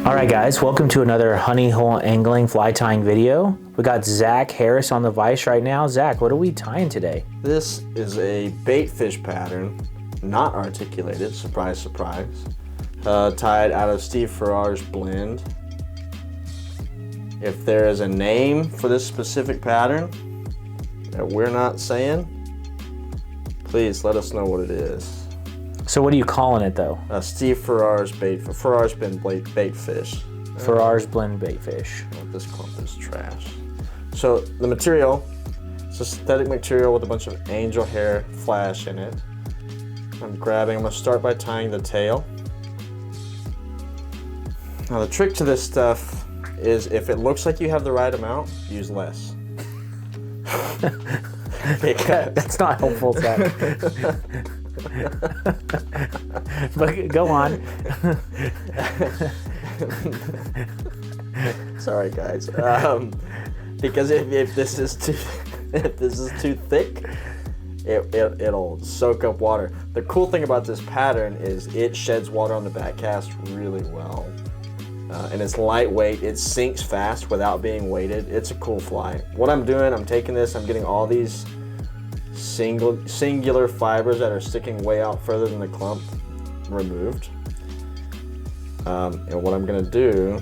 Alright guys, welcome to another honey hole angling fly tying video. We got Zach Harris on the vise right now. Zach, what are we tying today? This is a baitfish pattern, not articulated, surprise, surprise. Tied out of Steve Farrar's blend. If there is a name for this specific pattern that we're not saying, please let us know what it is. So what are you calling it though? Steve Farrar's Farrar's blend baitfish. Farrar's blend baitfish. Oh, this clump is trash. So the material, it's a synthetic material with a bunch of angel hair flash in it. I'm gonna start by tying the tail. Now the trick to this stuff is if it looks like you have the right amount, use less. That's not helpful, Zach. But go on. Sorry guys. Because if this is too thick, it'll soak up water. The cool thing about this pattern is it sheds water on the back cast really well. And it's lightweight, it sinks fast without being weighted. It's a cool fly. What I'm doing, I'm taking this, I'm getting all these singular fibers that are sticking way out further than the clump removed. And what I'm gonna do,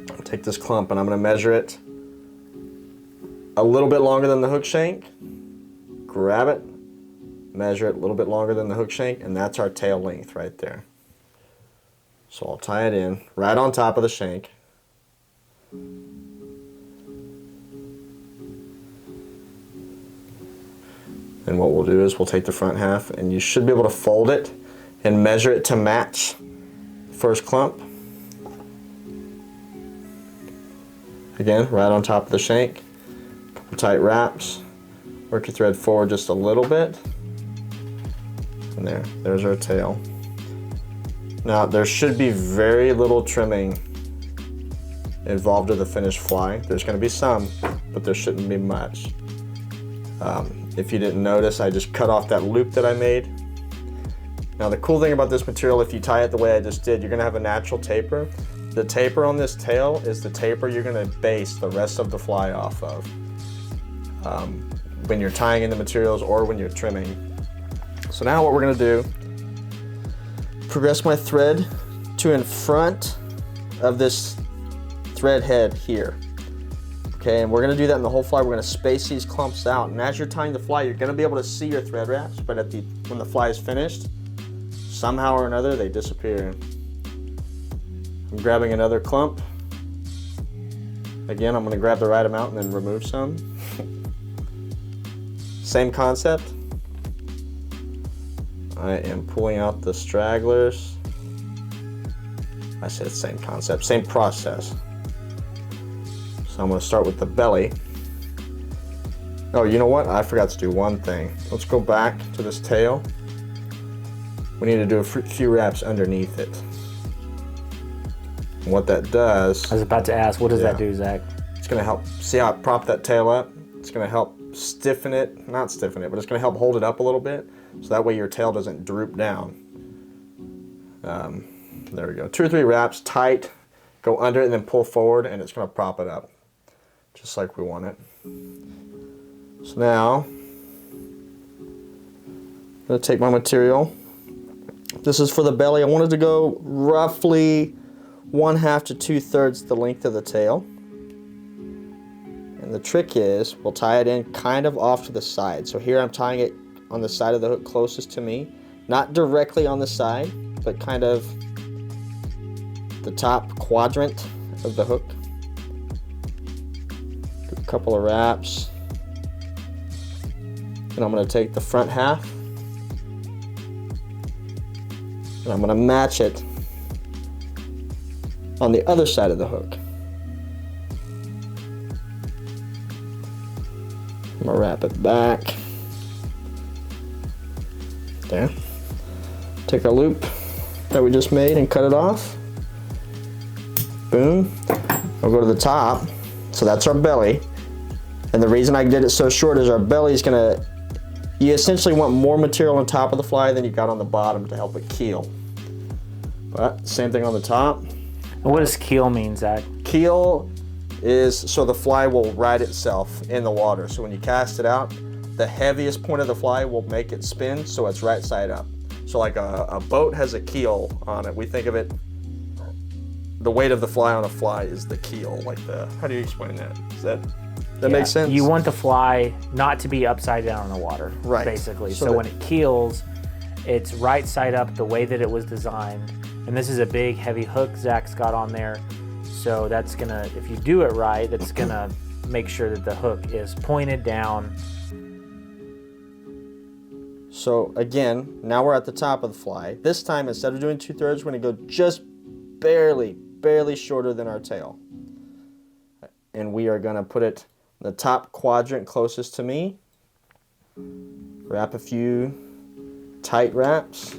I'll take this clump and I'm gonna measure it a little bit longer than the hook shank, grab it, measure it a little bit longer than the hook shank, and that's our tail length right there. So I'll tie it in right on top of the shank. And what we'll do is we'll take the front half and you should be able to fold it and measure it to match the first clump. Again, right on top of the shank. Couple tight wraps. Work your thread forward just a little bit. And there's our tail. Now there should be very little trimming involved with the finished fly. There's going to be some, but there shouldn't be much. If you didn't notice, I just cut off that loop that I made. Now the cool thing about this material, if you tie it the way I just did, you're going to have a natural taper. The taper on this tail is the taper you're going to base the rest of the fly off of when you're tying in the materials or when you're trimming. So now what we're going to do, progress my thread to in front of this thread head here. Okay, and we're gonna do that in the whole fly. We're gonna space these clumps out. And as you're tying the fly, you're gonna be able to see your thread wraps, but when the fly is finished, somehow or another, they disappear. I'm grabbing another clump. Again, I'm gonna grab the right amount and then remove some. Same concept. I am pulling out the stragglers. I said same concept, same process. So I'm going to start with the belly. Oh, you know what? I forgot to do one thing. Let's go back to this tail. We need to do a few wraps underneath it. And what that does... I was about to ask, what does that do, Zach? It's going to help, see how I prop that tail up? It's going to help stiffen it, not stiffen it, but it's going to help hold it up a little bit. So that way your tail doesn't droop down. There we go. 2 or 3 wraps, tight, go under it and then pull forward and it's going to prop it up. Just like we want it. So now, I'm going to take my material. This is for the belly. I wanted to go roughly 1/2 to 2/3 the length of the tail. And the trick is, we'll tie it in kind of off to the side. So here I'm tying it on the side of the hook closest to me. Not directly on the side, but kind of the top quadrant of the hook. Do a couple of wraps. And I'm going to take the front half. And I'm going to match it on the other side of the hook. I'm going to wrap it back. There. Take our loop that we just made and cut it off. Boom. We'll go to the top. So that's our belly. And the reason I did it so short is our belly is gonna, you essentially want more material on top of the fly than you got on the bottom to help it keel. But same thing on the top. And what does keel mean, Zach? Keel is so the fly will ride itself in the water. So when you cast it out, the heaviest point of the fly will make it spin so it's right side up. So like a boat has a keel on it. We think of it, the weight of the fly on a fly is the keel. Like how do you explain that? Does that make sense? You want the fly not to be upside down in the water, right? Basically. So when it keels, it's right side up the way that it was designed. And this is a big heavy hook Zach's got on there. So that's gonna, if you do it right, that's gonna make sure that the hook is pointed down. So again, now we're at the top of the fly. This time, instead of doing 2/3, we're gonna go just barely shorter than our tail. And we are gonna put it in the top quadrant closest to me. Wrap a few tight wraps,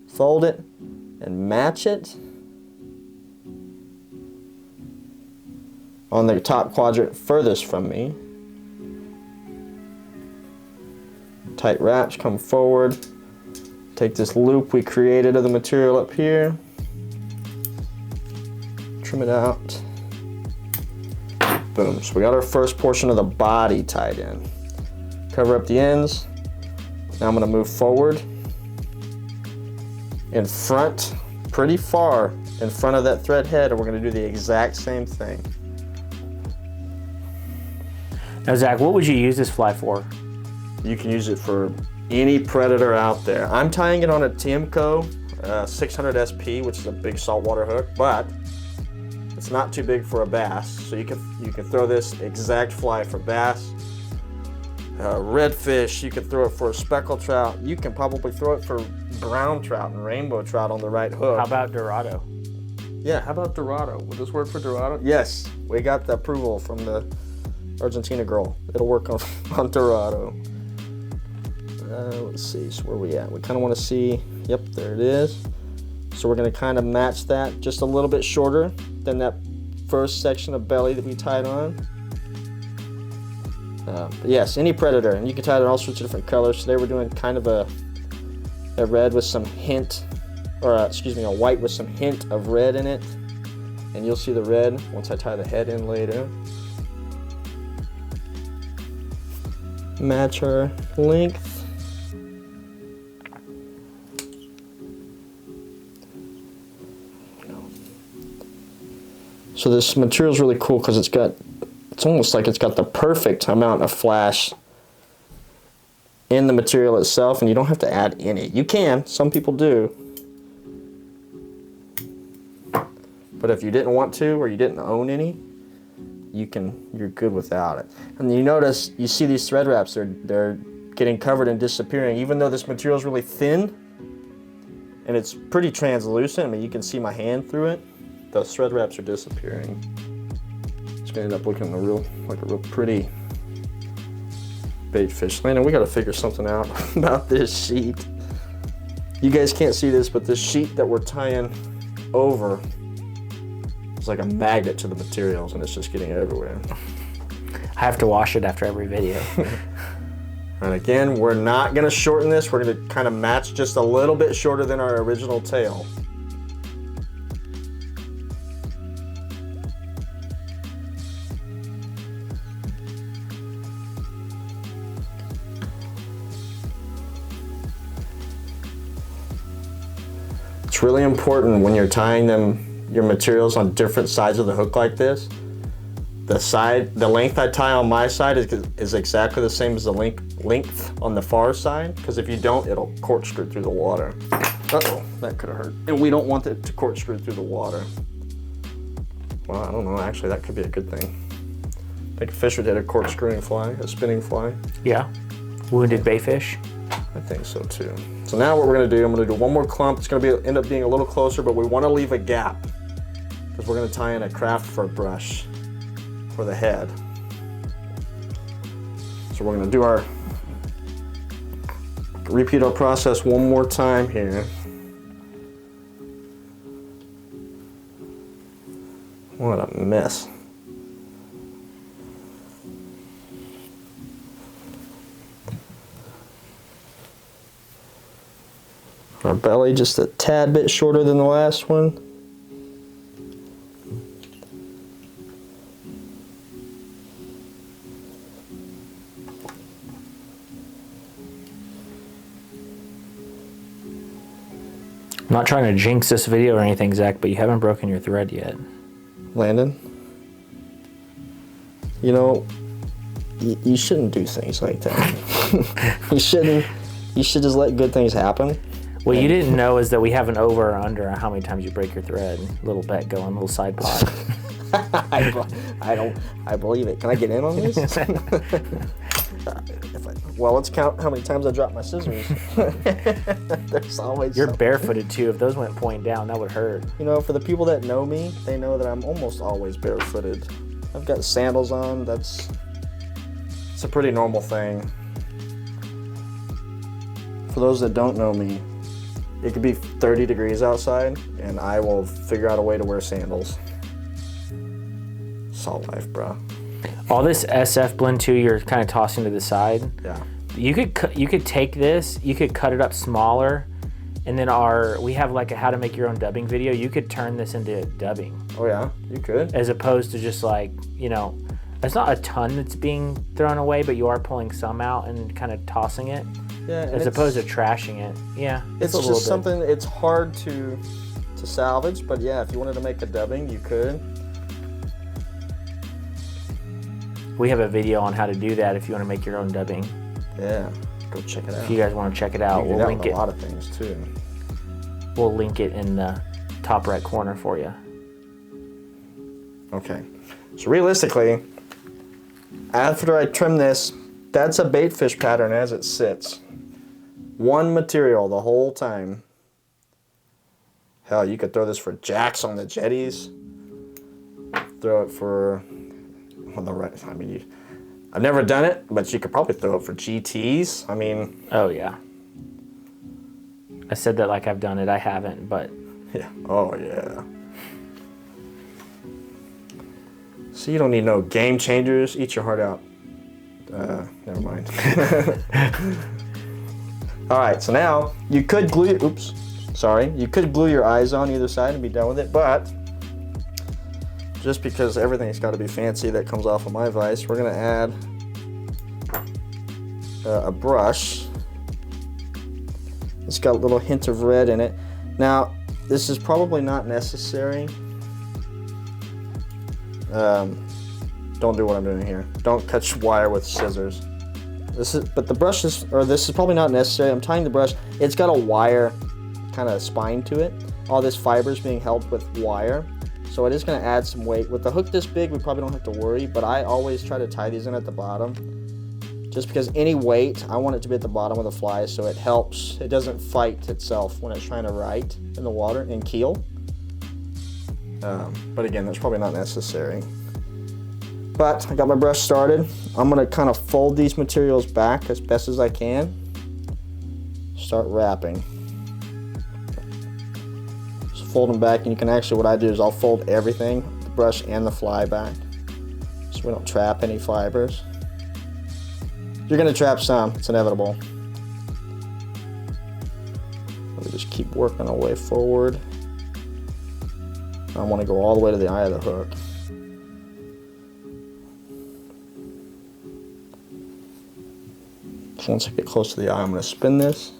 fold it, and match it on the top quadrant furthest from me. Tight wraps, come forward. Take this loop we created of the material up here. Trim it out. Boom, so we got our first portion of the body tied in. Cover up the ends. Now I'm gonna move forward in front, pretty far in front of that thread head, and we're gonna do the exact same thing. Now, Zach, what would you use this fly for? You can use it for any predator out there. I'm tying it on a Tiemco 600 SP, which is a big saltwater hook, but it's not too big for a bass. So you can throw this exact fly for bass, redfish. You can throw it for a speckled trout. You can probably throw it for brown trout and rainbow trout on the right hook. How about Dorado? Yeah, how about Dorado? Would this work for Dorado? Yes, we got the approval from the Argentina girl. It'll work on Dorado. Let's see, so where are we at? We kind of want to see, yep, there it is. So we're going to kind of match that just a little bit shorter than that first section of belly that we tied on. But yes, any predator, and you can tie it in all sorts of different colors. Today we're doing kind of a red with some hint, or a white with some hint of red in it. And you'll see the red once I tie the head in later. Match our length. So this material is really cool because it's almost like it's got the perfect amount of flash in the material itself, and you don't have to add any. You can, some people do. But if you didn't want to, or you didn't own any, you're good without it. And you notice, you see these thread wraps, they're getting covered and disappearing, even though this material is really thin and it's pretty translucent. I mean, you can see my hand through it. Those thread wraps are disappearing. It's gonna end up looking like a real pretty bait fish. Landon, we gotta figure something out about this sheet. You guys can't see this, but this sheet that we're tying over is like a magnet to the materials, and it's just getting everywhere. I have to wash it after every video. And again, we're not gonna shorten this. We're gonna kind of match just a little bit shorter than our original tail. It's really important when you're tying your materials on different sides of the hook like this. The length I tie on my side is exactly the same as the length on the far side, because if you don't, it'll corkscrew through the water. Uh-oh, that could have hurt. And we don't want it to corkscrew through the water. Well, I don't know, actually that could be a good thing. I think a fish would hit a corkscrewing fly, a spinning fly. Yeah, wounded baitfish. I think so too. So now what we're gonna do, I'm gonna do one more clump. It's gonna end up being a little closer, but we wanna leave a gap because we're gonna tie in a craft fur brush for the head. So we're gonna repeat our process one more time here. What a mess. Our belly just a tad bit shorter than the last one. I'm not trying to jinx this video or anything, Zach, but you haven't broken your thread yet. Landon, you know, you shouldn't do things like that. You should just let good things happen. What you didn't know is that we have an over or under on how many times you break your thread. Little bet going, little side pot. I believe it. Can I get in on this? Well, let's count how many times I dropped my scissors. There's always You're something. barefooted too. If those went pointing down, that would hurt. You know, for the people that know me, they know that I'm almost always barefooted. I've got sandals on. It's a pretty normal thing. For those that don't know me, it could be 30 degrees outside, and I will figure out a way to wear sandals. Salt life, bro. All this SF blend too, you're kind of tossing to the side. Yeah. You could take this, you could cut it up smaller, and then we have like a how to make your own dubbing video. You could turn this into dubbing. Oh yeah, you could. As opposed to just like, it's not a ton that's being thrown away, but you are pulling some out and kind of tossing it. Yeah. As opposed to trashing it. Yeah. It's just something, it's hard to salvage, but yeah, if you wanted to make a dubbing, you could. We have a video on how to do that if you want to make your own dubbing. Yeah, go check it out. If you guys want to check it out, we'll link it. A lot of things too. We'll link it in the top right corner for you. Okay, so realistically, after I trim this, that's a baitfish pattern as it sits. One material the whole time. Hell, you could throw this for jacks on the jetties. Throw it for, on the right, I've never done it, but you could probably throw it for GTs. Oh yeah. I said that like I've done it. I haven't, but. Yeah. Oh yeah. So you don't need no game changers. Eat your heart out. Never mind. All right. So now you could glue. You could glue your eyes on either side and be done with it, but just because everything's got to be fancy that comes off of my vise, we're gonna add a brush. It's got a little hint of red in it. Now, this is probably not necessary. Don't do what I'm doing here. Don't cut wire with scissors. This is probably not necessary. I'm tying the brush. It's got a wire kind of spine to it. All this fiber is being held with wire. So it is going to add some weight. With the hook this big, we probably don't have to worry, but I always try to tie these in at the bottom. Just because any weight, I want it to be at the bottom of the fly so it helps. It doesn't fight itself when it's trying to right in the water and keel. But again, that's probably not necessary. But I got my brush started. I'm going to kind of fold these materials back as best as I can. Start wrapping. Fold them back, and you can actually, what I do is I'll fold everything, the brush and the fly back, so we don't trap any fibers. You're gonna trap some, it's inevitable. We just keep working our way forward. I want to go all the way to the eye of the hook. So once I get close to the eye, I'm gonna spin this.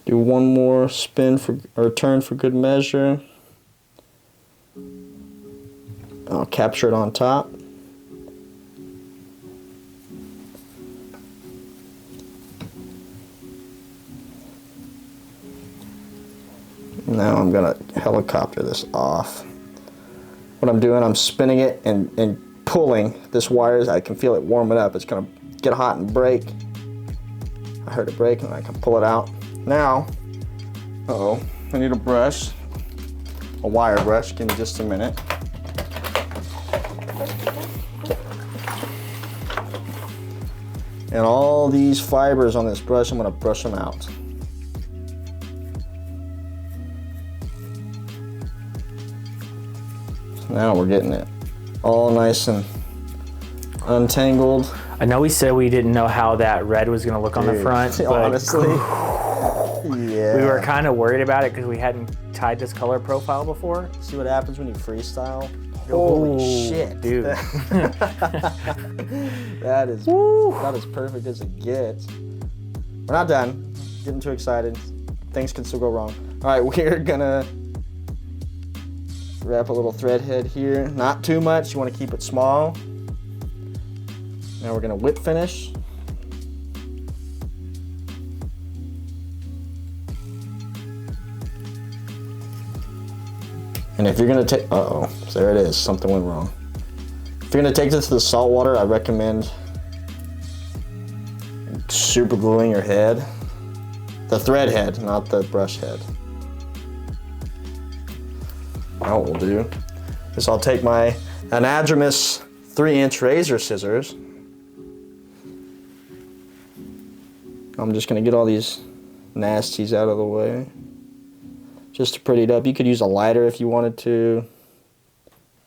Do one more spin turn for good measure. I'll capture it on top. Now I'm gonna helicopter this off. What I'm doing, I'm spinning it and pulling this wire. I can feel it warming up. It's gonna get hot and break. I heard it break and I can pull it out. Now, I need a brush, a wire brush. Give me just a minute. And all these fibers on this brush, I'm going to brush them out. So now we're getting it all nice and untangled. I know we said we didn't know how that red was going to look on the front, but honestly, yeah. We were kind of worried about it because we hadn't tied this color profile before. See what happens when you freestyle? Holy shit, dude. That is about as perfect as it gets. We're not done. getting too excited. Things can still go wrong. All right, we're gonna wrap a little thread head here. Not too much, you wanna keep it small. Now we're gonna whip finish. And if you're gonna take, uh-oh, there it is, something went wrong. If you're gonna take this to the salt water, I recommend super gluing your head. The thread head, not the brush head. Now what we'll do is I'll take my anadromous 3-inch razor scissors. I'm just gonna get all these nasties out of the way. Just to pretty it up. You could use a lighter if you wanted to.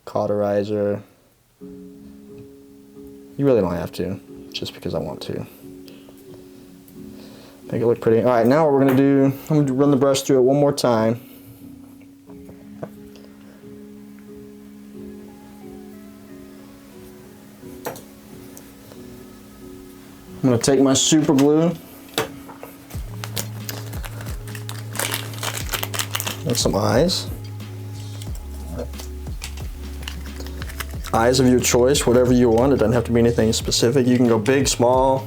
Cauterizer. You really don't have to, just because I want to. Make it look pretty. All right, now what we're gonna do, I'm gonna run the brush through it one more time. I'm gonna take my super glue and some eyes. Eyes of your choice, whatever you want. It doesn't have to be anything specific. You can go big, small,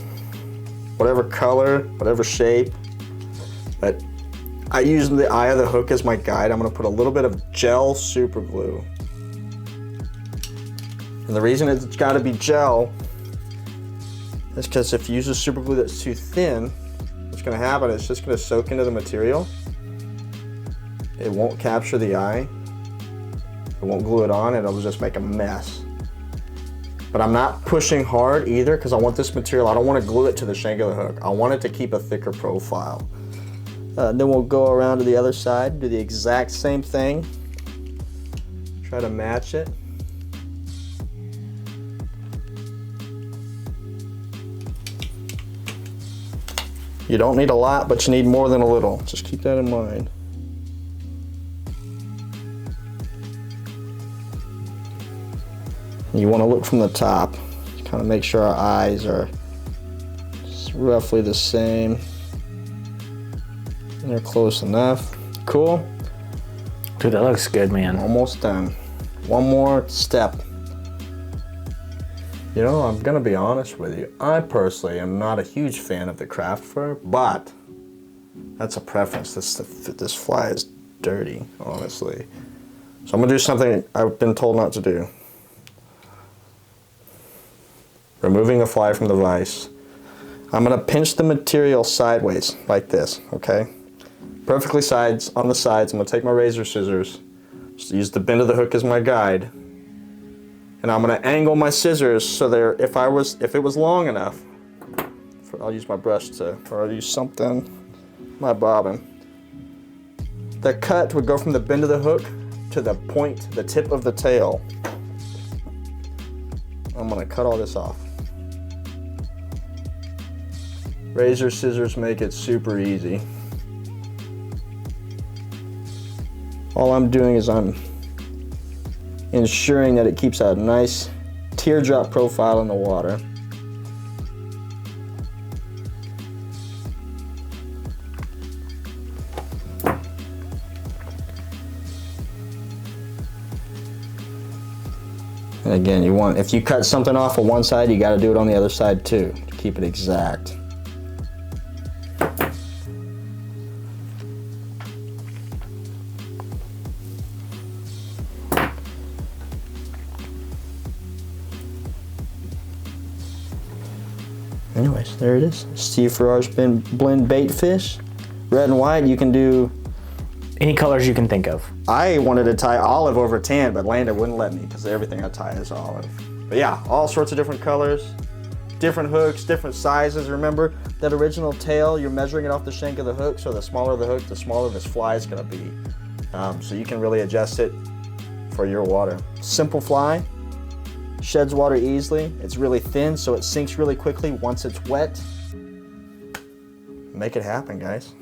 whatever color, whatever shape. But I use the eye of the hook as my guide. I'm gonna put a little bit of gel super glue. And the reason it's gotta be gel is because if you use a super glue that's too thin, what's gonna happen is it's just gonna soak into the material. It won't capture the eye. It won't glue it on, and it'll just make a mess. But I'm not pushing hard either because I want this material, I don't want to glue it to the shank of the hook. I want it to keep a thicker profile. Then we'll go around to the other side, do the exact same thing. Try to match it. You don't need a lot, but you need more than a little. Just keep that in mind. You want to look from the top, kind of make sure our eyes are roughly the same. And they're close enough. Cool. Dude, that looks good, man. Almost done. One more step. You know, I'm gonna be honest with you. I personally am not a huge fan of the craft fur, but that's a preference. This fly is dirty, honestly. So I'm gonna do something I've been told not to do. Removing a fly from the vise. I'm gonna pinch the material sideways, like this, okay? Perfectly sides, on the sides. I'm gonna take my razor scissors, just use the bend of the hook as my guide, and I'm gonna angle my scissors so they're, if it was long enough, I'll use my brush or I'll use something, my bobbin. The cut would go from the bend of the hook to the point, the tip of the tail. I'm gonna cut all this off. Razor scissors make it super easy. All I'm doing is I'm ensuring that it keeps a nice teardrop profile in the water. And again, if you cut something off on one side, you got to do it on the other side too, to keep it exact. Anyways, there it is. Steve Farrar's blend Baitfish. Red and white, you can do any colors you can think of. I wanted to tie olive over tan, but Landa wouldn't let me because everything I tie is olive. But yeah, all sorts of different colors, different hooks, different sizes. Remember that original tail, you're measuring it off the shank of the hook, so the smaller the hook, the smaller this fly is gonna be. So you can really adjust it for your water. Simple fly, sheds water easily. It's really thin, so it sinks really quickly once it's wet. Make it happen, guys.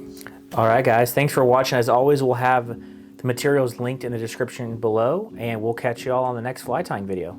All right, guys, thanks for watching. As always, we'll have the materials linked in the description below, and we'll catch you all on the next fly tying video.